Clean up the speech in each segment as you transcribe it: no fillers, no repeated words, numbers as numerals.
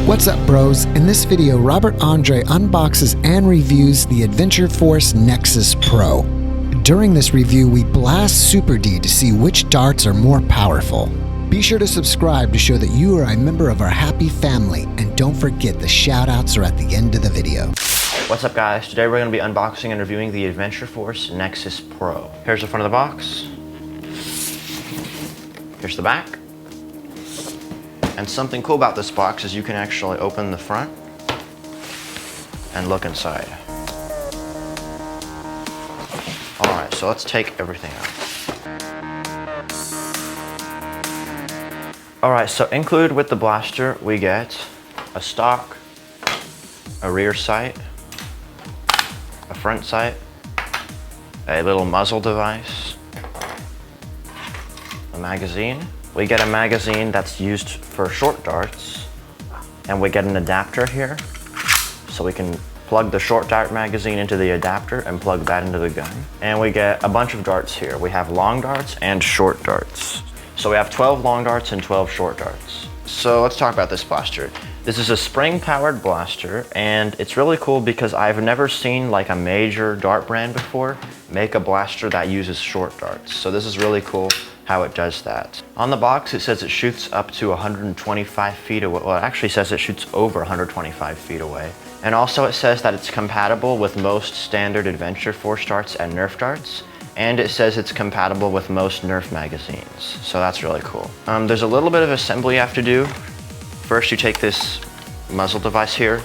What's up, bros? In this video, Robert Andre unboxes and reviews the Adventure Force Nexus Pro. During this review, we blast Super D to see which darts are more powerful. Be sure to subscribe to show that you are a member of our happy family, and don't forget the shoutouts are at the end of the video. What's up, guys? Today we're going to be unboxing and reviewing the Adventure Force Nexus Pro. Here's the front of the box. Here's the back. And something cool about this box is you can actually open the front and look inside. All right, so let's take everything out. All right, so included with the blaster, we get a stock, a rear sight, a front sight, a little muzzle device, a magazine. We get a magazine that's used for short darts, and we get an adapter here, so we can plug the short dart magazine into the adapter and plug that into the gun. And we get a bunch of darts here. We have long darts and short darts. So we have 12 long darts and 12 short darts. So let's talk about this blaster. This is a spring-powered blaster, and it's really cool because I've never seen like a major dart brand before make a blaster that uses short darts. So this is really cool how it does that. On the box, it says it shoots up to 125 feet away. Well, it actually says it shoots over 125 feet away. And also it says that it's compatible with most standard Adventure Force darts and Nerf darts. And it says it's compatible with most Nerf magazines. So that's really cool. There's a little bit of assembly you have to do. First, you take this muzzle device here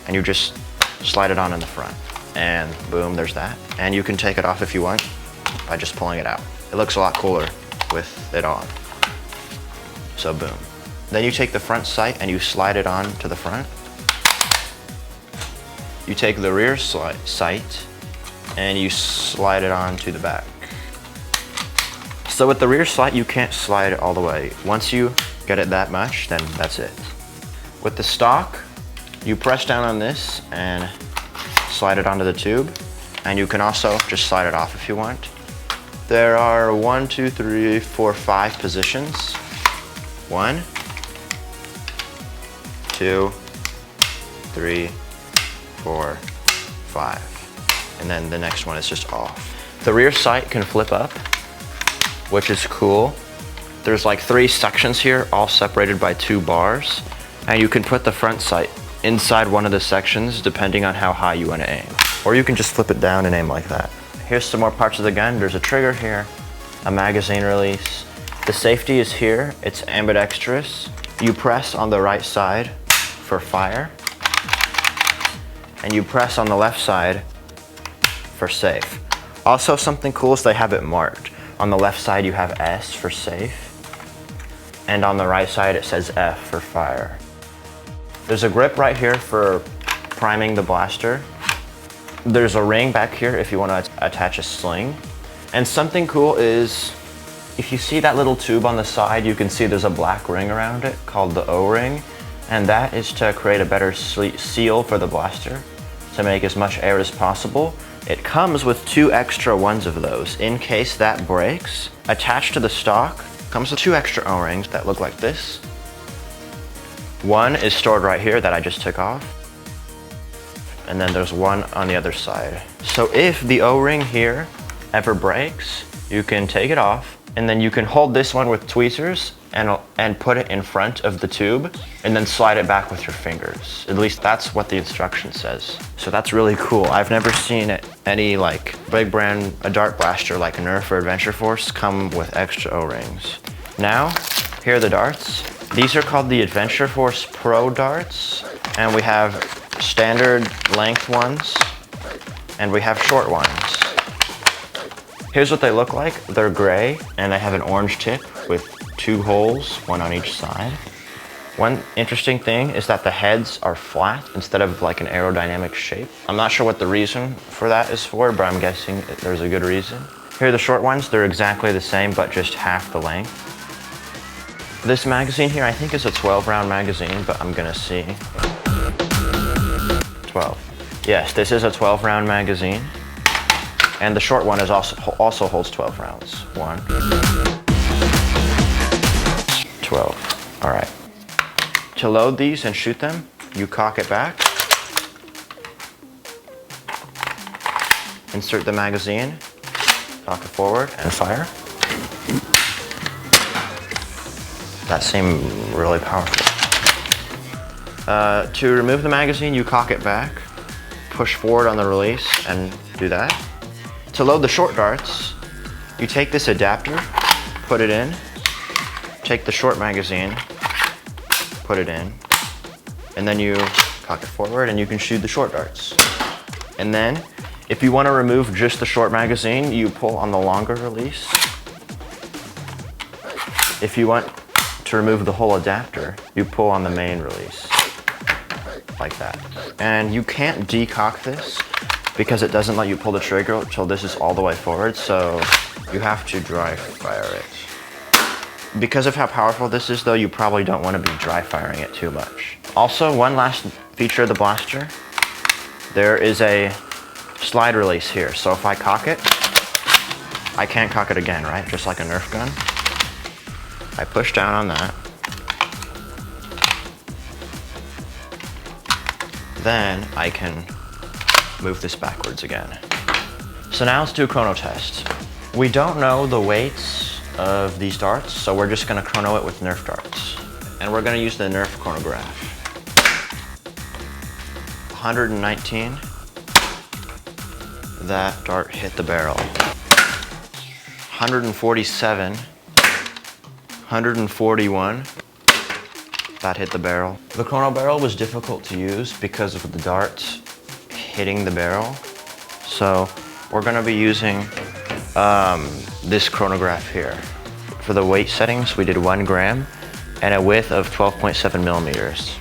and you just slide it on in the front. And boom, there's that. And you can take it off if you want by just pulling it out. It looks a lot cooler with it on. So boom. Then you take the front sight and you slide it on to the front. You take the rear sight and you slide it on to the back. So with the rear sight, you can't slide it all the way. Once you get it that much, then that's it. With the stock, you press down on this and slide it onto the tube. And you can also just slide it off if you want. There are 1, 2, 3, 4, 5 positions. 1, 2, 3, 4, 5. And then the next one is just off. The rear sight can flip up, which is cool. There's like 3 sections here, all separated by 2 bars. And you can put the front sight inside one of the sections depending on how high you want to aim. Or you can just flip it down and aim like that. Here's some more parts of the gun. There's a trigger here, a magazine release. The safety is here. It's ambidextrous. You press on the right side for fire, and you press on the left side for safe. Also, something cool is they have it marked. On the left side, you have S for safe, and on the right side, it says F for fire. There's a grip right here for priming the blaster. There's a ring back here if you want to attach a sling. And something cool is, if you see that little tube on the side, you can see there's a black ring around it called the O-ring. And that is to create a better seal for the blaster, to make as much air as possible. It comes with 2 extra ones of those in case that breaks. Attached to the stock comes with 2 extra O-rings that look like this. One is stored right here that I just took off. And then there's one on the other side. So if the O-ring here ever breaks, you can take it off, and then you can hold this one with tweezers and put it in front of the tube, and then slide it back with your fingers. At least that's what the instruction says. So that's really cool. I've never seen any like big brand, a dart blaster like Nerf or Adventure Force come with extra O-rings. Now, here are the darts. These are called the Adventure Force Pro darts, and we have standard length ones, and we have short ones. Here's what they look like. They're gray, and they have an orange tip with 2 holes, 1 on each side. One interesting thing is that the heads are flat instead of like an aerodynamic shape. I'm not sure what the reason for that is for, but I'm guessing there's a good reason. Here are the short ones. They're exactly the same, but just half the length. This magazine here, I think is a 12-round magazine, but I'm gonna see. 12. Yes, this is a 12-round magazine. And the short one is also holds 12 rounds. 1, 12. All right. To load these and shoot them, you cock it back, insert the magazine, cock it forward, and fire. That seemed really powerful. To remove the magazine, you cock it back, push forward on the release, and do that. To load the short darts, you take this adapter, put it in, take the short magazine, put it in, and then you cock it forward and you can shoot the short darts. And then, if you want to remove just the short magazine, you pull on the longer release. If you want to remove the whole adapter, you pull on the main release, like that. And you can't decock this because it doesn't let you pull the trigger until this is all the way forward, so you have to dry fire it. Because of how powerful this is though, you probably don't want to be dry firing it too much. Also, one last feature of the blaster, there is a slide release here. So if I cock it, I can't cock it again, right? Just like a Nerf gun. I push down on that. Then I can move this backwards again. So now let's do a chrono test. We don't know the weights of these darts, so we're just gonna chrono it with Nerf darts. And we're gonna use the Nerf chronograph. 119, that dart hit the barrel. 147, 141, that hit the barrel. The chrono barrel was difficult to use because of the darts hitting the barrel. So we're gonna be using this chronograph here. For the weight settings, we did 1 gram and a width of 12.7 millimeters.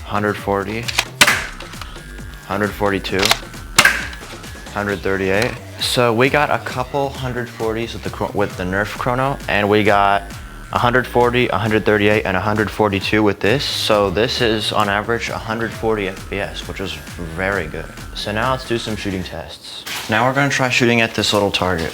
140, 142, 138. So we got a couple 140s with the Nerf chrono, and we got 140, 138, and 142 with this. So this is on average 140 FPS, which is very good. So now let's do some shooting tests. Now we're gonna try shooting at this little target.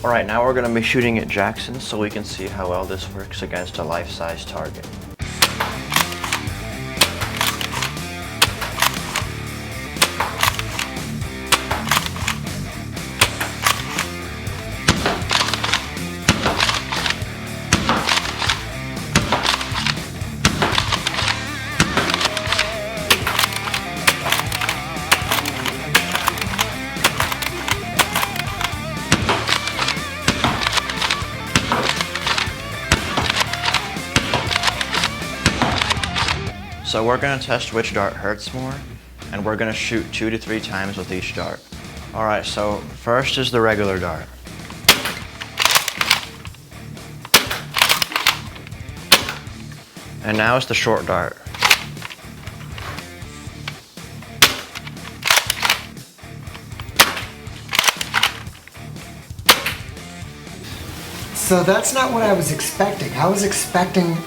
All right, now we're gonna be shooting at Jackson so we can see how well this works against a life-size target. So we're gonna test which dart hurts more, and we're gonna shoot 2 to 3 times with each dart. All right, so first is the regular dart. And now it's the short dart. So that's not what I was expecting. I was expecting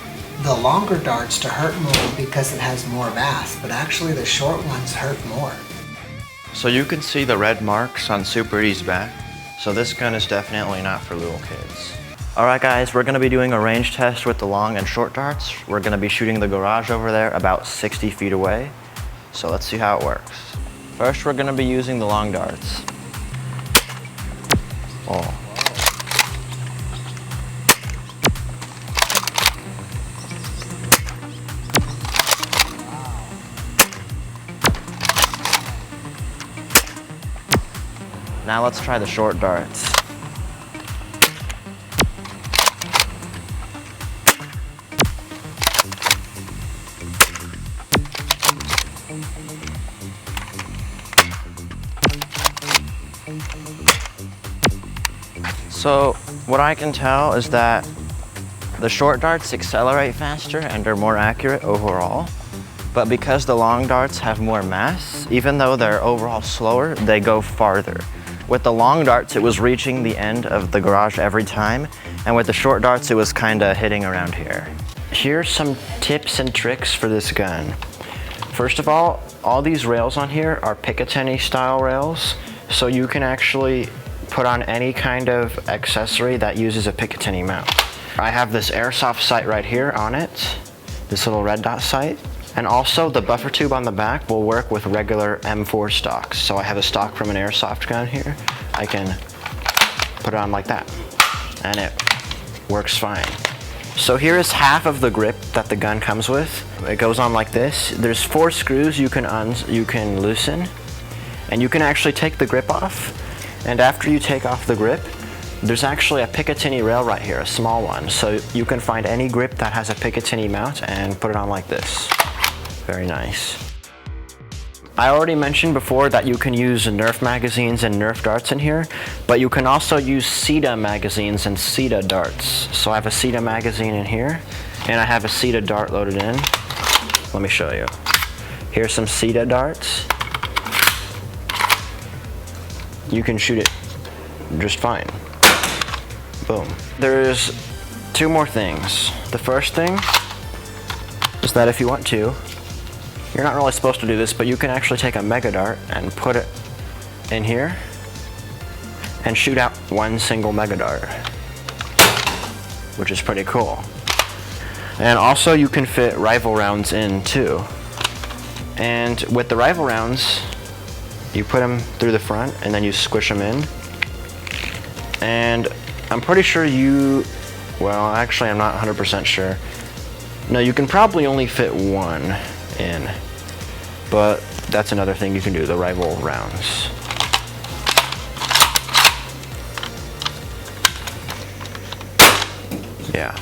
the longer darts to hurt more because it has more mass, but actually the short ones hurt more. So you can see the red marks on Super E's back. So this gun is definitely not for little kids. All right guys, we're gonna be doing a range test with the long and short darts. We're gonna be shooting the garage over there about 60 feet away. So let's see how it works. First, we're gonna be using the long darts. Oh. Now let's try the short darts. So what I can tell is that the short darts accelerate faster and are more accurate overall, but because the long darts have more mass, even though they're overall slower, they go farther. With the long darts, it was reaching the end of the garage every time, and with the short darts, it was kinda hitting around here. Here's some tips and tricks for this gun. First of all these rails on here are Picatinny style rails, so you can actually put on any kind of accessory that uses a Picatinny mount. I have this airsoft sight right here on it, this little red dot sight, and also the buffer tube on the back will work with regular M4 stocks. So I have a stock from an airsoft gun here. I can put it on like that, and it works fine. So here is half of the grip that the gun comes with. It goes on like this. There's 4 screws you can loosen, and you can actually take the grip off. And after you take off the grip, there's actually a Picatinny rail right here, a small one. So you can find any grip that has a Picatinny mount and put it on like this. Very nice. I already mentioned before that you can use Nerf magazines and Nerf darts in here, but you can also use CETA magazines and CETA darts. So I have a CETA magazine in here, and I have a CETA dart loaded in. Let me show you. Here's some CETA darts. You can shoot it just fine. Boom. There's 2 more things. The first thing is that if you want to, you're not really supposed to do this, but you can actually take a mega dart and put it in here and shoot out one single mega dart, which is pretty cool. And also you can fit rifle rounds in too. And with the rifle rounds, you put them through the front and then you squish them in. And I'm pretty sure well, actually I'm not 100% sure. No, you can probably only fit one in, but that's another thing you can do, the rifle rounds. Yeah.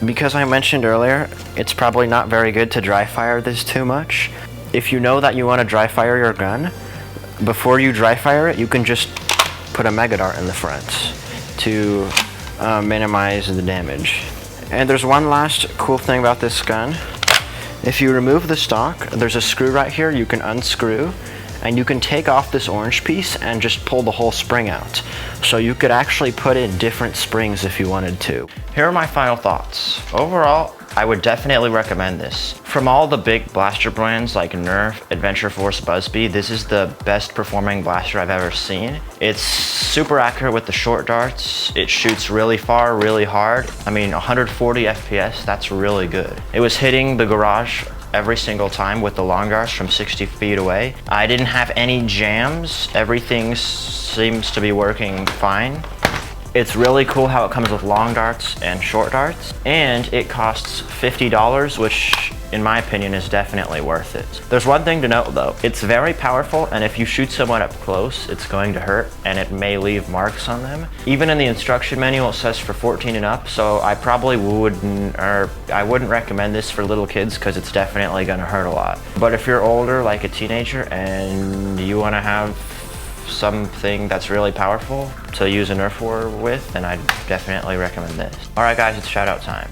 Because I mentioned earlier, it's probably not very good to dry fire this too much. If you know that you want to dry fire your gun, before you dry fire it, you can just put a mega dart in the front to minimize the damage. And there's one last cool thing about this gun. If you remove the stock, there's a screw right here you can unscrew, and you can take off this orange piece and just pull the whole spring out. So you could actually put in different springs if you wanted to. Here are my final thoughts. Overall, I would definitely recommend this. From all the big blaster brands like Nerf, Adventure Force, Buzzbee, this is the best performing blaster I've ever seen. It's super accurate with the short darts. It shoots really far, really hard. I mean, 140 FPS, that's really good. It was hitting the garage every single time with the long darts from 60 feet away. I didn't have any jams. Everything seems to be working fine. It's really cool how it comes with long darts and short darts, and it costs $50, which in my opinion is definitely worth it. There's one thing to note though, it's very powerful, and if you shoot someone up close, it's going to hurt and it may leave marks on them. Even in the instruction manual it says for 14 and up, so I probably wouldn't recommend this for little kids because it's definitely gonna hurt a lot. But if you're older, like a teenager, and you wanna have something that's really powerful to use a Nerf war with, then I'd definitely recommend this. Alright guys, it's shout out time.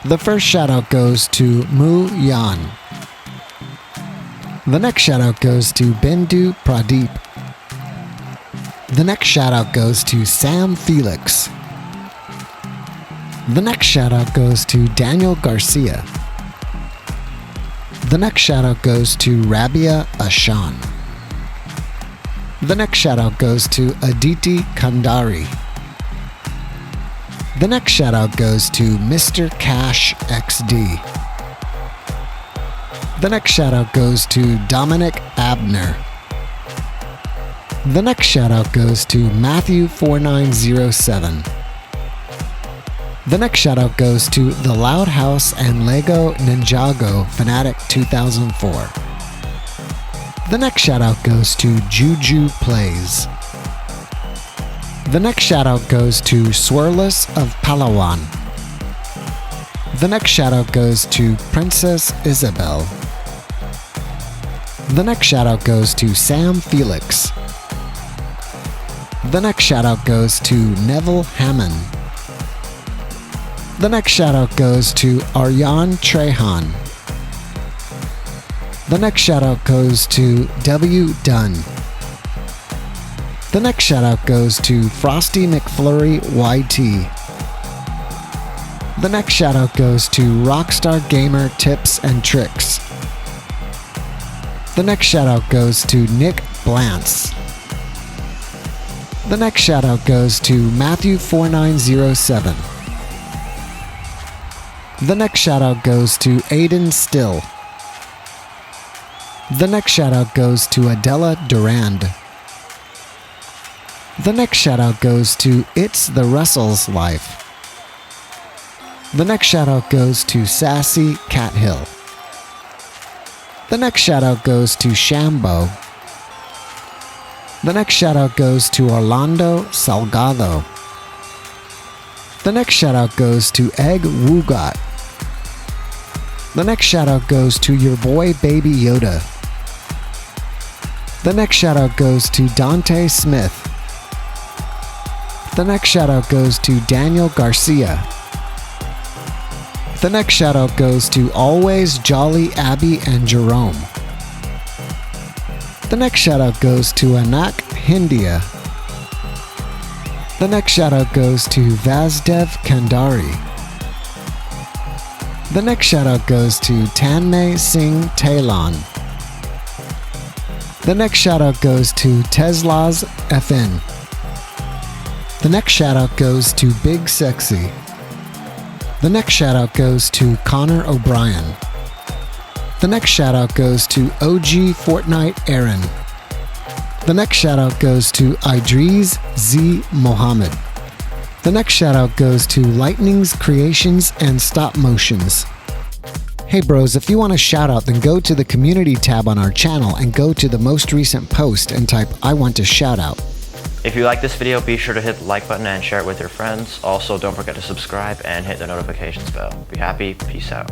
The first shout out goes to Mu Yan. The next shout out goes to Bindu Pradeep. The next shout out goes to Sam Felix. The next shout out goes to Daniel Garcia. The next shout out goes to Rabia Ashan. The next shout out goes to Aditi Kandari. The next shout out goes to Mr. Cash XD. The next shout out goes to Dominic Abner. The next shout out goes to Matthew 4907. The next shout out goes to The Loud House and Lego Ninjago Fanatic 2004. The next shout out goes to Juju Plays. The next shout out goes to Swirless of Palawan. The next shoutout goes to Princess Isabel. The next shoutout goes to Sam Felix. The next shoutout goes to Neville Hammond. The next shoutout goes to Aryan Trehan. The next shoutout goes to W. Dunn. The next shoutout goes to Frosty McFlurry YT. The next shoutout goes to Rockstar Gamer Tips and Tricks. The next shoutout goes to Nick Blantz. The next shoutout goes to Matthew4907. The next shoutout goes to Aiden Still. The next shoutout goes to Adela Durand. The next shoutout goes to It's the Russell's Life. The next shoutout goes to Sassy Cathill. The next shoutout goes to Shambo. The next shoutout goes to Orlando Salgado. The next shoutout goes to Egg Wugot. The next shoutout goes to your boy Baby Yoda. The next shoutout goes to Dante Smith. The next shoutout goes to Daniel Garcia. The next shoutout goes to Always Jolly Abby and Jerome. The next shoutout goes to Anak Hindia. The next shoutout goes to Vazdev Kandari. The next shoutout goes to Tanmay Singh Talon. The next shoutout goes to Tesla's FN. The next shoutout goes to Big Sexy. The next shoutout goes to Connor O'Brien. The next shoutout goes to OG Fortnite Aaron. The next shoutout goes to Idris Z. Mohammed. The next shoutout goes to Lightning's Creations and Stop Motions. Hey bros, if you want a shoutout, then go to the community tab on our channel and go to the most recent post and type I want a shoutout. If you like this video, be sure to hit the like button and share it with your friends. Also, don't forget to subscribe and hit the notifications bell. Be happy, peace out.